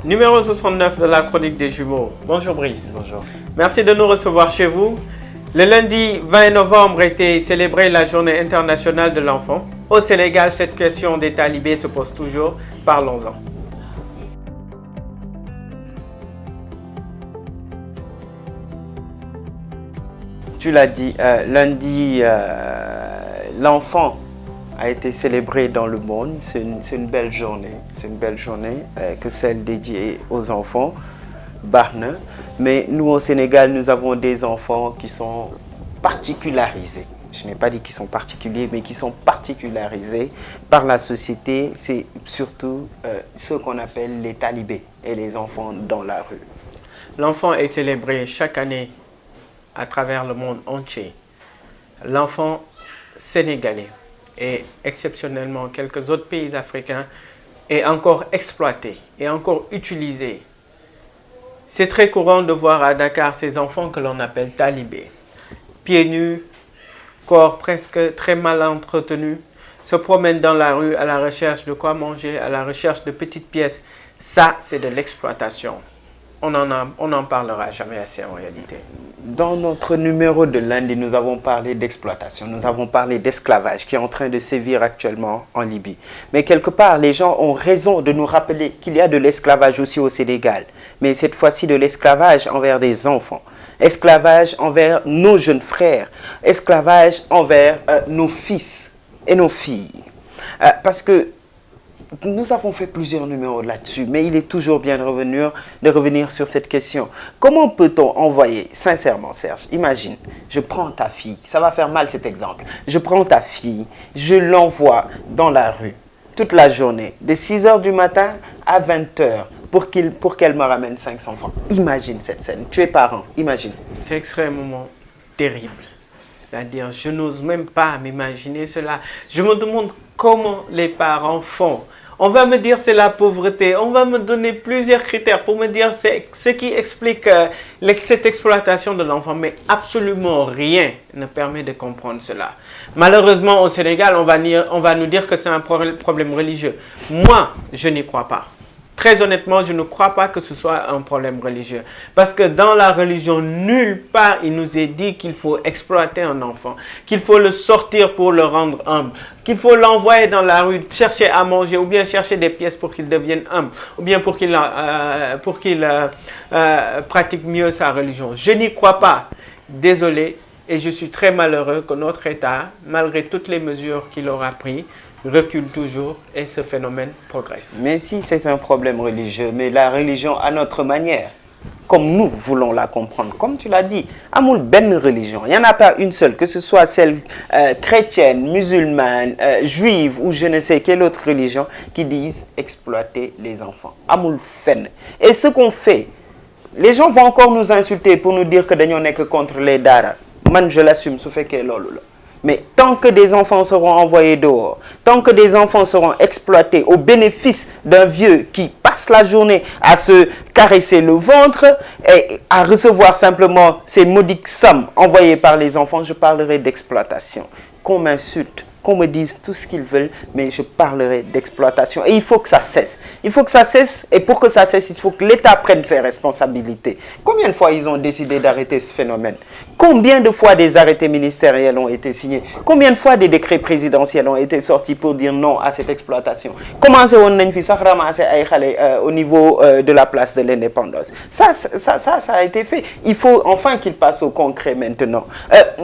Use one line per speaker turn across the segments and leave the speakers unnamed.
Numéro 69 de la chronique des jumeaux. Bonjour Brice.
Bonjour.
Merci de nous recevoir chez vous. Le lundi 20 novembre était célébrée la journée internationale de l'enfant. Au Sénégal, cette question des talibés se pose toujours. Parlons-en.
Tu l'as dit, lundi, l'enfant a été célébré dans le monde. C'est une belle journée. C'est une belle journée que celle dédiée aux enfants. Barne. Mais nous, au Sénégal, nous avons des enfants qui sont particularisés. Je n'ai pas dit qu'ils sont particuliers, mais qui sont particularisés par la société. C'est surtout ceux qu'on appelle les talibés et les enfants dans la rue.
L'enfant est célébré chaque année à travers le monde entier. L'enfant sénégalais et exceptionnellement quelques autres pays africains est encore exploité et encore utilisé. C'est très courant de voir à Dakar ces enfants que l'on appelle talibés. Pieds nus, corps presque très mal entretenu, se promènent dans la rue à la recherche de quoi manger, à la recherche de petites pièces. Ça, c'est de l'exploitation. On n'en parlera jamais assez en réalité.
Dans notre numéro de lundi, nous avons parlé d'exploitation, nous avons parlé d'esclavage qui est en train de sévir actuellement en Libye. Mais quelque part, les gens ont raison de nous rappeler qu'il y a de l'esclavage aussi au Sénégal. Mais cette fois-ci, de l'esclavage envers des enfants. Esclavage envers nos jeunes frères. Esclavage envers nos fils et nos filles. Parce que nous avons fait plusieurs numéros là-dessus, mais il est toujours bien de revenir sur cette question. Comment peut-on envoyer, sincèrement Serge, imagine, je prends ta fille, ça va faire mal cet exemple, je prends ta fille, je l'envoie dans la rue toute la journée, de 6 h du matin à 20 h, pour qu'elle me ramène 5 enfants. Imagine cette scène, tu es parent, imagine.
C'est extrêmement terrible. C'est-à-dire, je n'ose même pas m'imaginer cela. Je me demande comment les parents font. On va me dire c'est la pauvreté. On va me donner plusieurs critères pour me dire c'est ce qui explique cette exploitation de l'enfant. Mais absolument rien ne permet de comprendre cela. Malheureusement, au Sénégal, on va nous dire que c'est un problème religieux. Moi, je n'y crois pas. Très honnêtement, je ne crois pas que ce soit un problème religieux. Parce que dans la religion, nulle part, il nous est dit qu'il faut exploiter un enfant, qu'il faut le sortir pour le rendre humble, qu'il faut l'envoyer dans la rue, chercher à manger, ou bien chercher des pièces pour qu'il devienne humble, ou bien pour qu'il pratique mieux sa religion. Je n'y crois pas. Désolé, et je suis très malheureux que notre État, malgré toutes les mesures qu'il aura prises, recule toujours et ce phénomène progresse.
Mais si c'est un problème religieux, mais la religion à notre manière, comme nous voulons la comprendre, comme tu l'as dit, amoul ben religion, il n'y en a pas une seule, que ce soit celle chrétienne, musulmane, juive ou je ne sais quelle autre religion qui disent exploiter les enfants. Amoul fen. Et ce qu'on fait, les gens vont encore nous insulter pour nous dire que nous n'est que contre les dara. Man, je l'assume, ce fait que lolo. Mais tant que des enfants seront envoyés dehors, tant que des enfants seront exploités au bénéfice d'un vieux qui passe la journée à se caresser le ventre et à recevoir simplement ces maudites sommes envoyées par les enfants, je parlerai d'exploitation. Qu'on m'insulte, qu'on me dise tout ce qu'ils veulent, mais je parlerai d'exploitation. Et il faut que ça cesse. Il faut que ça cesse, et pour que ça cesse, il faut que l'État prenne ses responsabilités. Combien de fois ils ont décidé d'arrêter ce phénomène? Combien de fois des arrêtés ministériels ont été signés? Combien de fois des décrets présidentiels ont été sortis pour dire non à cette exploitation? Comment on ramasser au niveau de la place de l'indépendance? Ça a été fait. Il faut enfin qu'il passe au concret maintenant.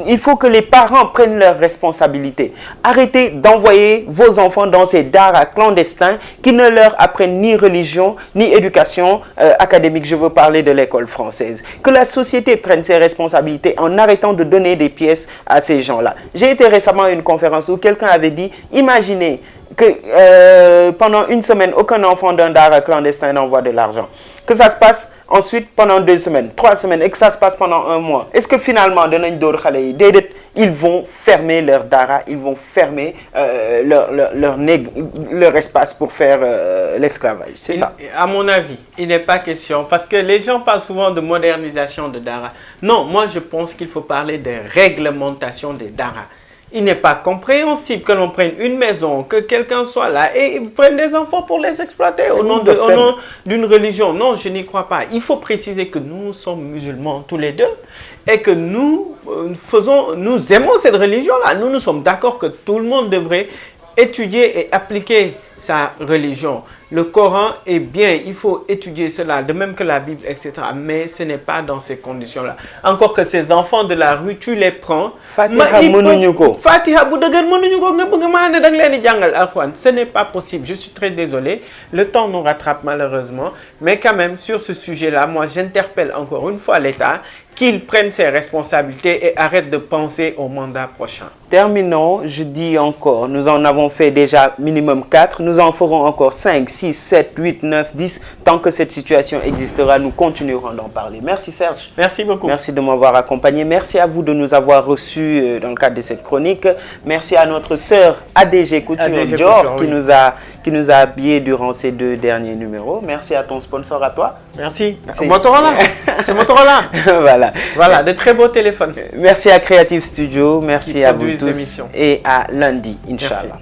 Il faut que les parents prennent leurs responsabilités. Arrêtez d'envoyer vos enfants dans ces daras clandestins qui ne leur apprennent ni religion, ni éducation académique. Je veux parler de l'école française. Que la société prenne ses responsabilités en arrêtant de donner des pièces à ces gens-là. J'ai été récemment à une conférence où quelqu'un avait dit, imaginez que pendant une semaine, aucun enfant d'un dara clandestin n'envoie de l'argent. Que ça se passe ensuite pendant 2 semaines, 3 semaines et que ça se passe pendant 1 mois. Est-ce que finalement, ils vont fermer leur dara, ils vont fermer leur espace pour faire l'esclavage? C'est ça.
À mon avis, il n'est pas question, parce que les gens parlent souvent de modernisation de dara. Non, moi je pense qu'il faut parler de réglementation des dara. Il n'est pas compréhensible que l'on prenne une maison, que quelqu'un soit là et prenne des enfants pour les exploiter au nom d'une religion. Non, je n'y crois pas. Il faut préciser que nous sommes musulmans tous les deux et que nous aimons cette religion-là. Nous sommes d'accord que tout le monde devrait étudier et appliquer sa religion. Le Coran est bien, il faut étudier cela, de même que la Bible, etc. Mais ce n'est pas dans ces conditions-là. Encore que ces enfants de la rue, tu les prends.
Fatiha mënuñu ko.
Fatiha bu dëgër mënuñu ko nga bëgg maa ne da nga leen di jàngal Alxuraan. Ce n'est pas possible. Je suis très désolé. Le temps nous rattrape malheureusement. Mais quand même, sur ce sujet-là, moi, j'interpelle encore une fois l'État qu'il prenne ses responsabilités et arrête de penser au mandat prochain.
Terminons, je dis encore, nous en avons fait déjà minimum 4, nous en ferons encore 5, 6, 7, 8, 9, 10. Tant que cette situation existera, nous continuerons d'en parler. Merci Serge.
Merci beaucoup.
Merci de m'avoir accompagné. Merci à vous de nous avoir reçus dans le cadre de cette chronique. Merci à notre sœur ADG Couture Dior qui nous a habillés durant ces 2 derniers numéros. Merci à ton sponsor, à toi.
Merci. Motorola. C'est Motorola. Voilà, de très beaux téléphones.
Merci à Creative Studio. Merci à vous tous. Et à lundi, Inch'Allah.